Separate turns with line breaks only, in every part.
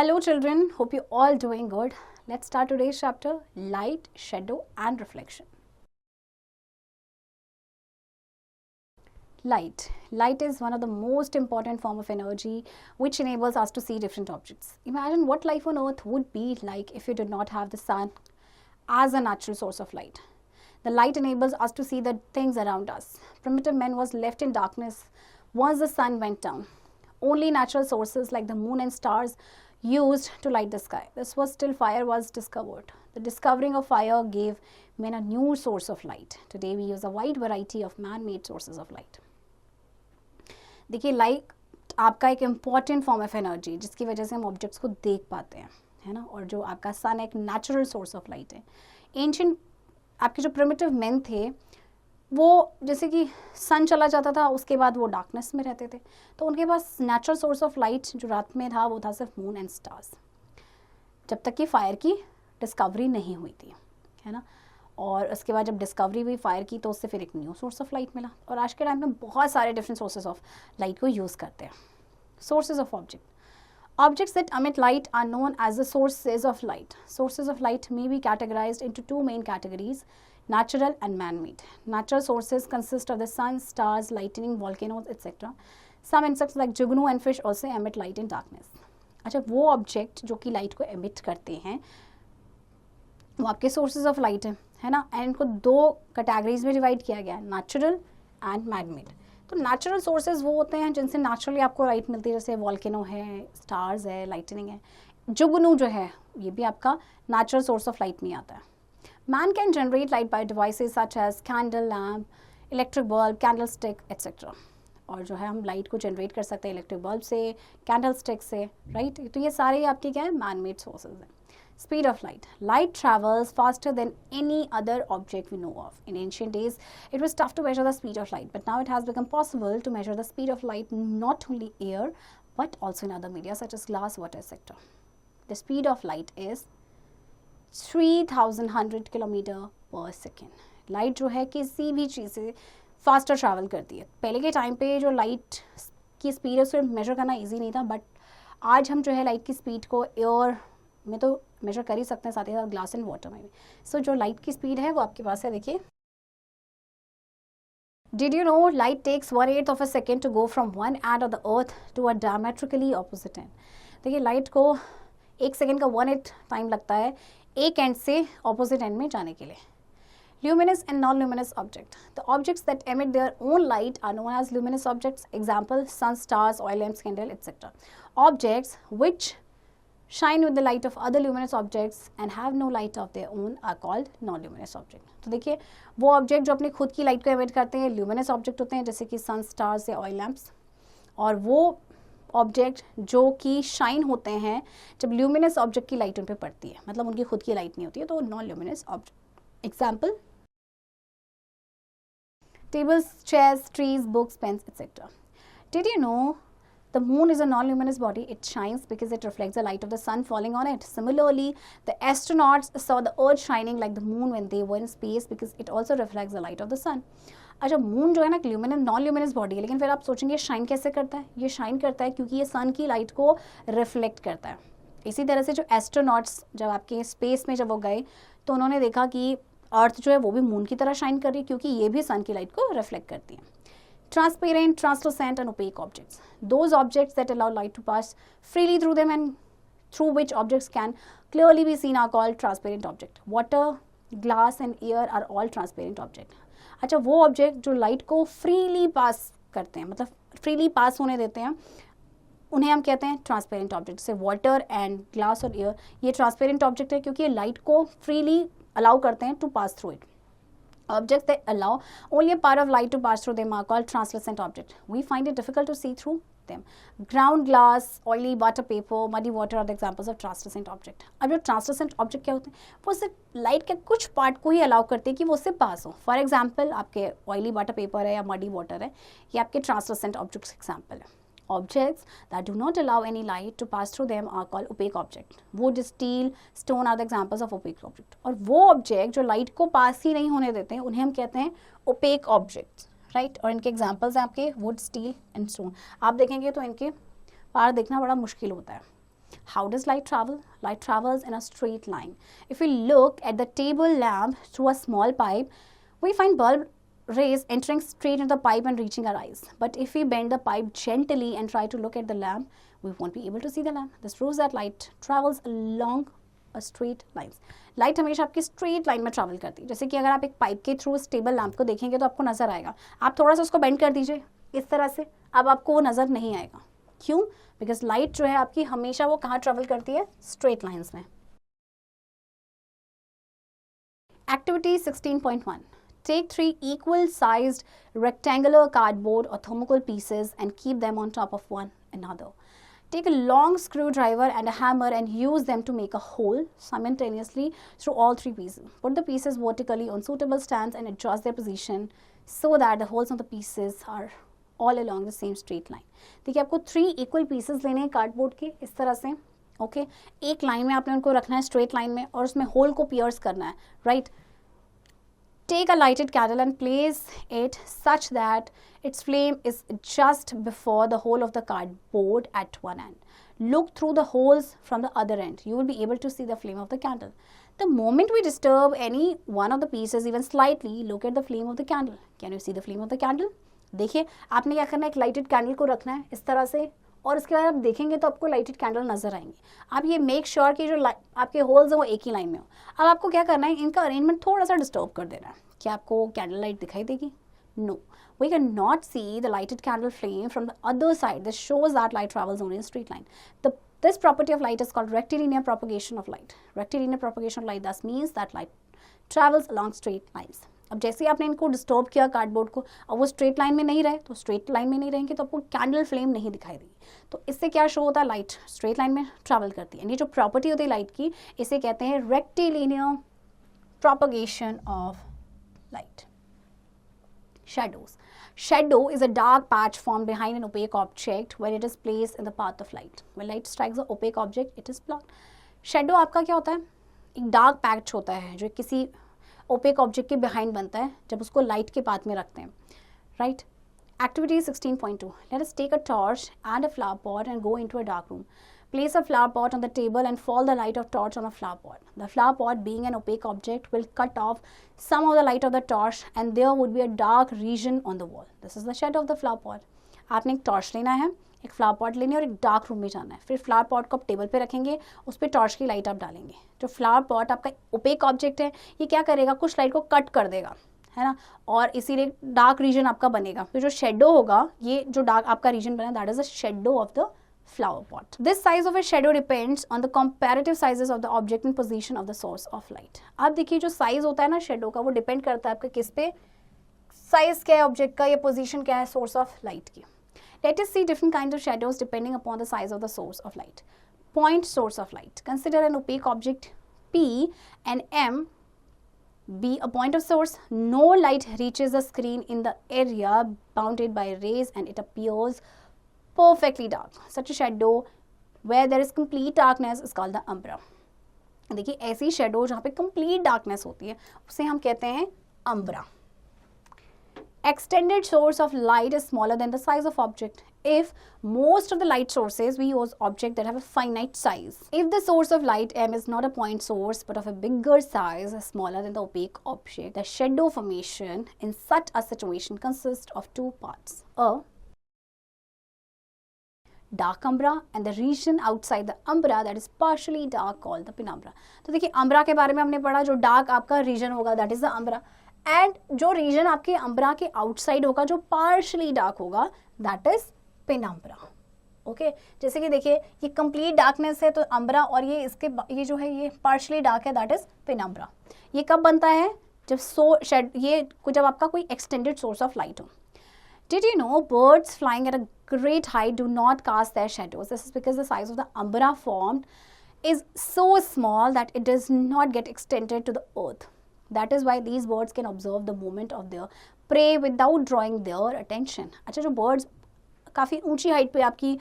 Hello children, hope you all doing good. Let's start today's chapter, light, shadow and reflection. Light. Light is one of the most important form of energy which enables us to see different objects. Imagine what life on earth would be like if you did not have the sun as a natural source of light. The light enables us to see the things around us. Primitive man was left in darkness once the sun went down. Only natural sources like the moon and stars used to light the sky. This was till fire was discovered. The discovering of fire gave men a new source of light. Today we use a wide variety of man-made sources of light. देखिए light आपका एक important form of energy जिसकी वजह से हम objects को देख पाते हैं, है ना। और जो आपका सन एक नेचुरल सोर्स ऑफ लाइट है। एंशिएंट आपके जो प्रिमिटिव मेन थे वो जैसे कि सन चला जाता था उसके बाद वो डार्कनेस में रहते थे, तो उनके पास नेचुरल सोर्स ऑफ लाइट जो रात में था वो था सिर्फ मून एंड स्टार्स, जब तक कि फायर की डिस्कवरी नहीं हुई थी, है ना। और उसके बाद जब डिस्कवरी हुई फायर की तो उससे फिर एक न्यू सोर्स ऑफ लाइट मिला। और आज के टाइम में बहुत सारे डिफरेंट सोर्सेज ऑफ लाइट को यूज़ करते हैं। Sources of Objects that emit light are known as the sources of light. Sources of light may be categorized into two main categories, natural and man-made. Natural sources consist of the sun, stars, lightning, volcanoes, etc. Some insects like juggnu and fish also emit light in darkness. अच्छा, वो object जो कि light को emit करते हैं वो आपके sources of light है ना। एंड इनको दो कैटेगरीज में डिवाइड किया गया है, नेचुरल एंड मैन-मेड। तो नेचुरल सोर्सेज वो होते हैं जिनसे नेचुरली आपको लाइट मिलती है, जैसे वॉल्केनो है, स्टार्स है, लाइटनिंग है। जुगनू जो है ये भी आपका नेचुरल सोर्स ऑफ लाइट में आता है। Man can generate light by devices such as candle, lamp, electric bulb, candle stick etcetera. और जो है हम लाइट को जनरेट कर सकते हैं इलेक्ट्रिक बल्ब से, कैंडल स्टिक से, राइट। तो ये सारे आपके क्या है, मैन मेड सोर्सेज हैं। Speed of light. Light travels faster than any other object we know of. In ancient days, it was tough to measure the speed of light, but now it has become possible to measure the speed of light not only air, but also in other media such as glass, water, etc. The speed of light is 3100 km per second. Light जो है किसी भी चीज़ से faster travel करती है। पहले के time पे जो लाइट की स्पीड है उसको मेजर करना ईजी नहीं था, बट आज हम जो है लाइट की स्पीड को एयर में तो मेजर कर ही सकते हैं, साथ ही साथ ग्लास एंड वाटर में भी। सो जो लाइट की स्पीड है वो आपके पास है, देखिए। Did you know light takes 1/8 of a second to go from one end of the earth to a diametrically opposite end. देखिए लाइट को 1 सेकेंड का 1/8 टाइम लगता है एक एंड से ऑपोजिट एंड में जाने के लिए। Luminous and non-luminous object. The objects that emit their own light are known as luminous objects. Example: sun, stars, oil lamps, candle, etc. Objects which shine with the light of other luminous objects and have no light of their own are called non-luminous object. तो देखिए वो object जो अपनी खुद की light को emit करते हैं ल्यूमिनस ऑब्जेक्ट होते हैं, जैसे कि सन, स्टार्स या ऑयल लैम्प्स। और वो ऑब्जेक्ट जो कि शाइन होते हैं जब ल्यूमिनस ऑब्जेक्ट की लाइट उन पर पड़ती है, मतलब उनकी खुद की लाइट नहीं होती है, तो non luminous object. Example: tables, chairs, trees, books, pens, etc. Did you know the moon is a non-luminous body? It shines because it reflects the light of the sun falling on it. Similarly, the astronauts saw the earth shining like the moon when they were in space because it also reflects the light of the sun. अच्छा, moon जो है ना luminous non luminous body है, लेकिन फिर आप सोचेंगे shine कैसे करता है? ये शाइन करता है क्योंकि ये सन की लाइट को रिफ्लेक्ट करता है। इसी तरह से जो एस्ट्रोनॉट्स जब आपके स्पेस में जब वो गए तो उन्होंने देखा कि अर्थ जो है वो भी मून की तरह शाइन कर रही है क्योंकि ये भी सन की लाइट को रिफ्लेक्ट करती है। Transparent, translucent and opaque objects. Those objects that allow light to pass freely through them and through which objects can clearly be seen are called transparent object. Water, glass and air are all transparent object. अच्छा, वो object जो light को freely पास करते हैं, मतलब freely पास होने देते हैं, उन्हें हम कहते हैं ट्रांसपेरेंट ऑब्जेक्ट। जैसे वाटर एंड ग्लास और एयर, ये ट्रांसपेरेंट ऑब्जेक्ट है क्योंकि ये लाइट को फ्रीली अलाउ करते हैं to pass through it. Objects that allow only a part of light to pass through them are called translucent objects. We find it difficult to see through them. Ground glass, oily butter paper, muddy water are the examples of translucent object. अब जो translucent object क्या होते हैं, वो सिर्फ light के कुछ part को ही अलाउ करते हैं कि वो उससे पास हो। फॉर एग्जाम्पल आपके ऑयली बटर पेपर है या मडी वाटर है, ये आपके ट्रांसलूसेंट ऑब्जेक्ट्स एग्जाम्पल है। Objects that do not allow any light to pass through them are called opaque object. Wood, steel, stone are the examples of opaque object. और वो object जो light को पास ही नहीं होने देते हैं उन्हें हम कहते हैं opaque objects, राइट। और इनके एग्जाम्पल्स हैं आपके वुड, स्टील एंड स्टोन। आप देखेंगे तो इनके पार देखना बड़ा मुश्किल होता है। How does light travel? Light travels in a straight line. If we look at the table lamp through a small pipe, we find bulb rays entering straight into the pipe and reaching our eyes. But if we bend the pipe gently and try to look at the lamp, we won't be able to see the lamp. This proves that light travels along a straight lines. Light हमेशा आपकी straight line में travel करती है. जैसे कि अगर आप एक पाइप के थ्रू स्टेबल लैंप को देखेंगे तो आपको नजर आएगा. आप थोड़ा सा उसको बेंड कर दीजिए इस तरह से, अब आपको वो नजर नहीं आएगा. क्यों? बिकॉज लाइट जो है आपकी हमेशा वो कहाँ ट्रैवल करती है? स्ट्रेट लाइंस में. Activity 16.1. Take 3 equal-sized rectangular cardboard or thermocol pieces and keep them on top of one another. Take a long screwdriver and a hammer and use them to make a hole simultaneously through all 3 pieces. Put the pieces vertically on suitable stands and adjust their position so that the holes on the pieces are all along the same straight line. देखिए आपको 3 equal pieces लेने हैं cardboard के इस तरह से. Okay एक line में आपने उनको रखना है स्ट्रेट लाइन में और उसमें होल को पियर्स करना है. Right. Take a lighted candle and place it such that its flame is just before the hole of the cardboard at one end. Look through the holes from the other end. You will be able to see the flame of the candle. The moment we disturb any one of the pieces even slightly, look at the flame of the candle. Can you see the flame of the candle? देखिए आपने क्या करना है, एक lighted candle को रखना है इस तरह से और उसके बाद आप देखेंगे तो आपको लाइटेड कैंडल नजर आएंगे. आप ये मेक श्योर कि जो आपके होल्स हैं वो एक ही लाइन में हो. अब आपको क्या करना है, इनका अरेंजमेंट थोड़ा सा डिस्टर्ब कर देना है. क्या आपको कैंडल लाइट दिखाई देगी? No, we cannot see the lighted candle flame from the other side. This shows that light travels only in a straight line. This property of light is called rectilinear propagation of light. Rectilinear propagation of light thus means that light travels along straight lines. अब जैसे ही आपने इनको disturb किया cardboard को, अब वो straight line में नहीं रहे, तो स्ट्रेट लाइन में नहीं रहेंगे तो आपको कैंडल फ्लेम नहीं दिखाई देगी. तो इससे क्या शो होता है, लाइट स्ट्रेट लाइन में ट्रैवल करती है. ये जो प्रॉपर्टी होती है लाइट की, इसे कहते हैं rectilinear propagation of light. Shadows. Shadow is a dark patch formed behind an opaque object when it is placed in the path of light. When light strikes the opaque object, it is blocked. Shadow आपका क्या होता है, एक dark patch होता है जो किसी opaque object के बिहाइंड बनता है जब उसको लाइट के पाथ में रखते हैं. Right. Activity 16.2. Let us take a torch and a flower pot and go into a dark room. Place a flower pot on the table and fall the light of torch on a flower pot. The flower pot, being an opaque object, will cut off some of the light of the torch and there would be a dark region on the wall. This is the shadow of the flower pot. आपने एक torch लेना है, एक flower pot लेनी है और एक dark room में जाना है. फिर फ्लावर पॉट को आप टेबल पे रखेंगे, उस पर टॉर्च की लाइट आप डालेंगे. जो फ्लावर पॉट आपका ओपेक ऑब्जेक्ट है ये क्या करेगा, कुछ लाइट को कट कर देगा, है ना, और इसीलिए डार्क रीजन आपका बनेगा. तो जो शेडो होगा, ये जो डार्क आपका रीजन बना, that is the shadow of the flower pot. This size of a shadow depends on the comparative sizes of the object and position of the source of light. आप देखिए जो size होता है ना shadow का, वो depend करता है आपका किस पे, साइज क्या है ऑब्जेक्ट का या पोजीशन क्या है सोर्स ऑफ लाइट की. Let us see different kinds of shadows depending upon the size of the source of light. Point source of light. Consider an opaque object P and M be a point of source. No light reaches the screen in the area bounded by rays and it appears perfectly dark. Such a shadow where there is complete darkness is called the umbra. देखिए ऐसी shadow जहाँ पे complete darkness होती है उसे हम कहते हैं umbra. Extended source of light is smaller than the size of object. If most of the light sources, we use objects that have a finite size. If the source of light M is not a point source but of a bigger size, smaller than the opaque object, the shadow formation in such a situation consists of 2 parts. A dark umbra and the region outside the umbra that is partially dark called the penumbra. तो देखिए umbra के बारे में हमने पढ़ा, जो dark आपका region होगा that is the umbra and जो region आपके umbra के outside होगा जो partially dark होगा that is penumbra. ओके जैसे कि देखिए ये complete darkness है तो umbra और ये इसके ये जो है ये partially dark है that is penumbra. ये कब बनता है, जब ये जब आपका कोई extended source of light हो. Did you know birds flying at a great height do not cast their shadows? This is because the size of the umbra formed is so small that it does not get extended to the earth. That is why these birds can observe the movement of their prey without drawing their attention. अच्छा, जो birds काफ़ी ऊंची height पे आपकी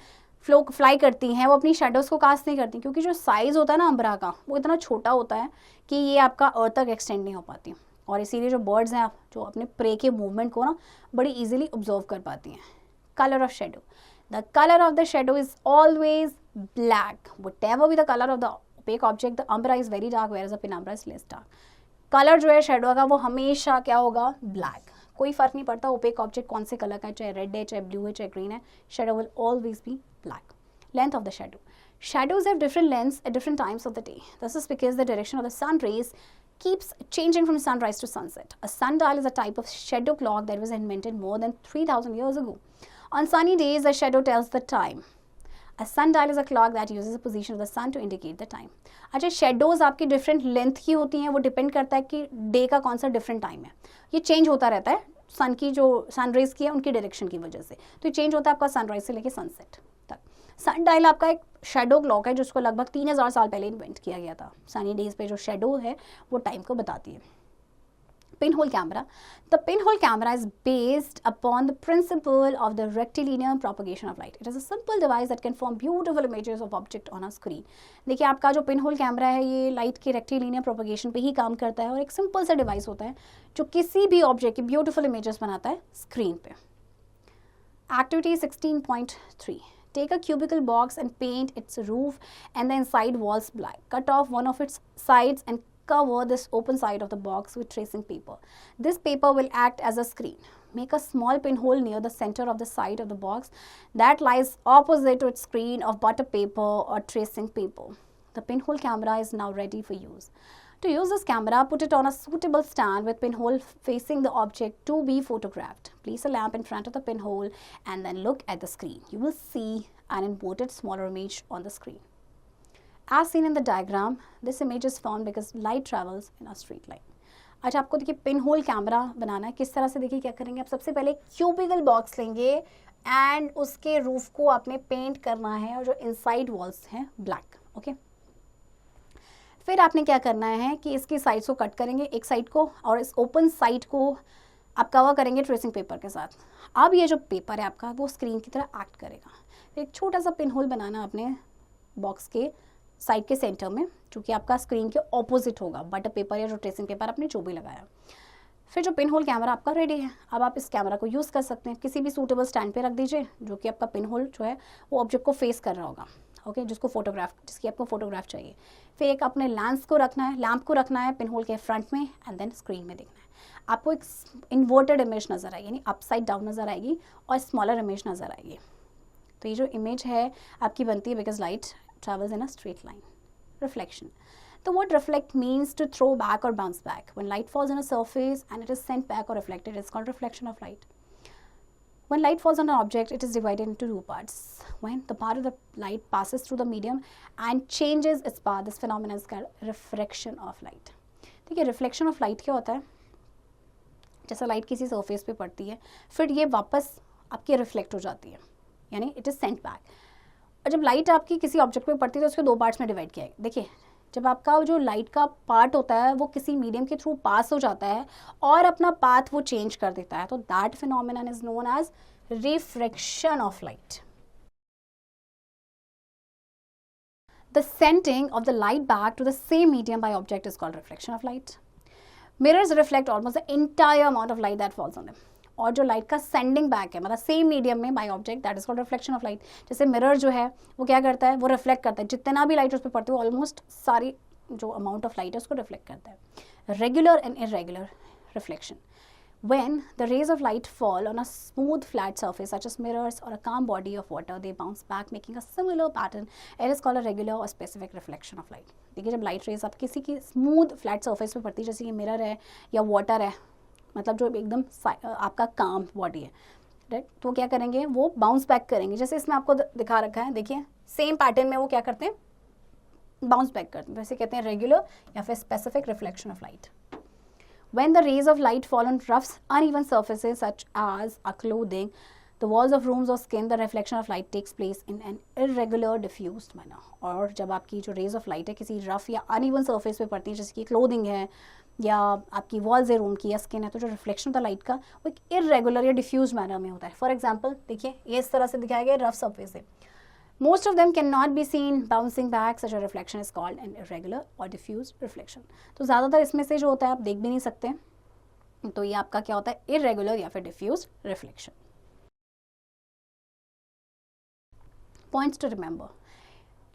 fly करती हैं वो अपनी शेडोज़ को कास्ट नहीं करती क्योंकि जो साइज़ होता है ना अम्ब्रा का वो इतना छोटा होता है कि ये आपका अर्थ तक एक्सटेंड नहीं हो पाती. और इसीलिए जो बर्ड्स हैं जो अपने प्रे के मूवमेंट को ना बड़ी इजीली ऑब्जर्व कर पाती हैं. Colour of shadow. The colour of the shadow is always black. Whatever be the color of the opaque object, the umbra is very dark, whereas the penumbra is less dark. Colour जो है shadow का वो हमेशा क्या होगा, black. कोई फर्क नहीं पड़ता ओपेक ऑब्जेक्ट कौन से कलर का है, चाहे रेड है, चाहे ब्लू है, चाहे ग्रीन है, shadow will always be black. Length of the shadow. Shadows have different lengths at different times of the day. This is because the direction of the sun rays keeps changing from sunrise to sunset. A sundial is a type of shadow clock that was invented more than 3,000 years ago. On sunny days, the shadow tells the time. A sundial is a clock that uses the position of the sun to indicate the time. अच्छा, shadows आपकी different length की होती हैं, वो depend करता है कि day का कौन सा डिफरेंट टाइम है. ये चेंज होता रहता है सन की जो सनरेज की है उनकी डायरेक्शन की वजह से. तो ये चेंज होता है आपका सनराइज से लेके सनसेट तक. सनडायल आपका एक शेडो क्लॉक है जिसको लगभग 3000 साल पहले इन्वेंट किया गया था. सनी डेज पे जो शेडो है वो टाइम को बताती है. Pinhole camera. The pinhole camera is based upon the principle of the rectilinear propagation of light. It is a simple device that can form beautiful images of object on a screen. देखिए आपका जो pinhole camera है ये light की rectilinear propagation पे ही काम करता है और एक सिंपल सा डिवाइस होता है जो किसी भी ऑब्जेक्ट की ब्यूटीफुल इमेजेस बनाता है स्क्रीन पे. Activity 16.3. Take a cubicle box and paint its roof and the inside walls black. Cut off one of its sides and cover this open side of the box with tracing paper. This paper will act as a screen. Make a small pinhole near the center of the side of the box that lies opposite to its screen of butter paper or tracing paper. The pinhole camera is now ready for use. To use this camera, put it on a suitable stand with pinhole facing the object to be photographed. Place a lamp in front of the pinhole and then look at the screen. You will see an inverted smaller image on the screen. As seen in the diagram, this image is formed because light travels in a straight line. अच्छा, आपको देखिए pin hole camera बनाना है. किस तरह से देखिए क्या करेंगे आप. सबसे पहले क्यूबिकल बॉक्स लेंगे एंड उसके रूफ को आपने पेंट करना है और जो इनसाइड वॉल्स हैं ब्लैक. ओके, फिर आपने क्या करना है कि इसकी साइड्स को कट करेंगे एक साइड को और इस ओपन साइड को आप कवर करेंगे ट्रेसिंग पेपर के साथ. अब ये जो पेपर है आपका वो स्क्रीन की तरह एक्ट करेगा. एक छोटा सा पिन होल बनाना अपने बॉक्स के साइड के सेंटर में जो कि आपका स्क्रीन के ऑपोजिट होगा. बटर पेपर या जो ट्रेसिंग पेपर आपने जो भी लगाया. फिर जो पिन होल कैमरा आपका रेडी है. अब आप इस कैमरा को यूज़ कर सकते हैं. किसी भी सूटेबल स्टैंड पे रख दीजिए जो कि आपका पिन होल जो है वो ऑब्जेक्ट को फेस कर रहा होगा. ओके, जिसकी आपको फोटोग्राफ चाहिए. फिर एक अपने लैंप को रखना है पिन होल के फ्रंट में एंड देन स्क्रीन में देखना है. आपको एक इन्वर्टेड इमेज नज़र आएगी, यानी अपसाइड डाउन नज़र आएगी और स्मॉलर इमेज नज़र आएगी. तो ये जो इमेज है आपकी बनती है because light travels in a straight line. Reflection. The word reflect means to throw back or bounce back. When light falls on a surface and it is sent back or reflected, it's called reflection of light. When light falls on an object, it is divided into two parts. When the part of the light passes through the medium and changes its path, this phenomenon is called refraction of light. ठीक है, reflection of light क्या होता है. जैसा light किसी surface पे पड़ती है फिर ये वापस आपकी रिफ्लेक्ट हो जाती है, यानी इट इज सेंट बैक. और जब लाइट आपकी किसी ऑब्जेक्ट पे पड़ती है तो उसको दो पार्ट्स में डिवाइड किया है. देखिए, जब आपका जो लाइट का पार्ट होता है वो किसी मीडियम के थ्रू पास हो जाता है और अपना पाथ वो चेंज कर देता है, तो that phenomenon is known as refraction of light. The sending of the light back to the same medium by object is called reflection of light. Mirrors reflect almost the entire amount of light that falls on them. और जो light का sending back है मतलब same medium में by object, that is called reflection of light. जैसे mirror जो है वो क्या करता है, वो रिफ्लेक्ट करता है जितना भी लाइट उस पर पड़ती है ऑलमोस्ट सारी जो अमाउंट ऑफ लाइट है उसको रिफ्लेक्ट करता है. Regular and irregular reflection. When the rays of light fall on a smooth flat surface such as mirrors or a calm body of water, they bounce back making a similar pattern. It is called a regular or specific reflection of light. देखिए, जब light rays आप किसी की smooth flat surface पे पड़ती है जैसे कि मिरर है या वाटर है, मतलब जो एकदम आपका काम बॉडी है, राइट, तो क्या करेंगे वो बाउंस बैक करेंगे. जैसे इसमें आपको दिखा रखा है, देखिए सेम पैटर्न में वो क्या करते हैं, बाउंस बैक करते हैं. वैसे कहते हैं रेगुलर या फिर specific reflection of light. When the rays of light fall on rough, uneven surfaces such as a clothing, the walls of rooms or skin, the reflection of light takes place in an irregular, diffused manner. और जब आपकी जो rays of light है किसी rough या uneven surface पे पड़ती है जैसे कि क्लोथिंग है या आपकी वॉल्स है रूम की या स्किन है, तो जो रिफ्लेक्शन होता है लाइट का वो एक इरेगुलर या डिफ्यूज मैनर में होता है. फॉर एग्जाम्पल देखिए, ये इस तरह से दिखाया गया रफ सरफेस है. Most of them cannot be seen bouncing back. Such a reflection is called an irregular or diffuse reflection. तो ज़्यादातर इसमें से जो होता है आप देख भी नहीं सकते, तो ये आपका क्या होता है, irregular या फिर diffuse reflection. Points to remember.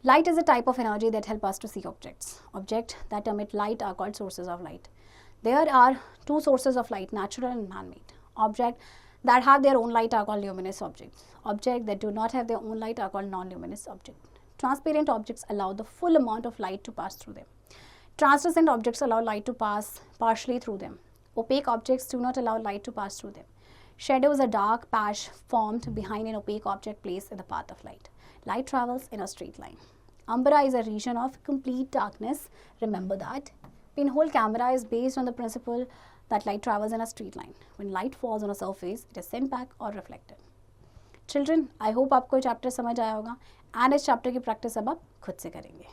Light is a type of energy that help us to see objects. Objects that emit light are called sources of light. There are two sources of light, natural and man-made. Objects that have their own light are called luminous objects. Objects that do not have their own light are called non-luminous objects. Transparent objects allow the full amount of light to pass through them. Translucent objects allow light to pass partially through them. Opaque objects do not allow light to pass through them. Shadow is a dark patch formed behind an opaque object placed in the path of light. Light travels in a straight line. Umbra is a region of complete darkness. Remember that. Pinhole camera is based on the principle that light travels in a straight line. When light falls on a surface, it is sent back or reflected. Children, I hope आपको ये chapter समझ आया होगा and इस chapter की practice अब आप खुद से करेंगे.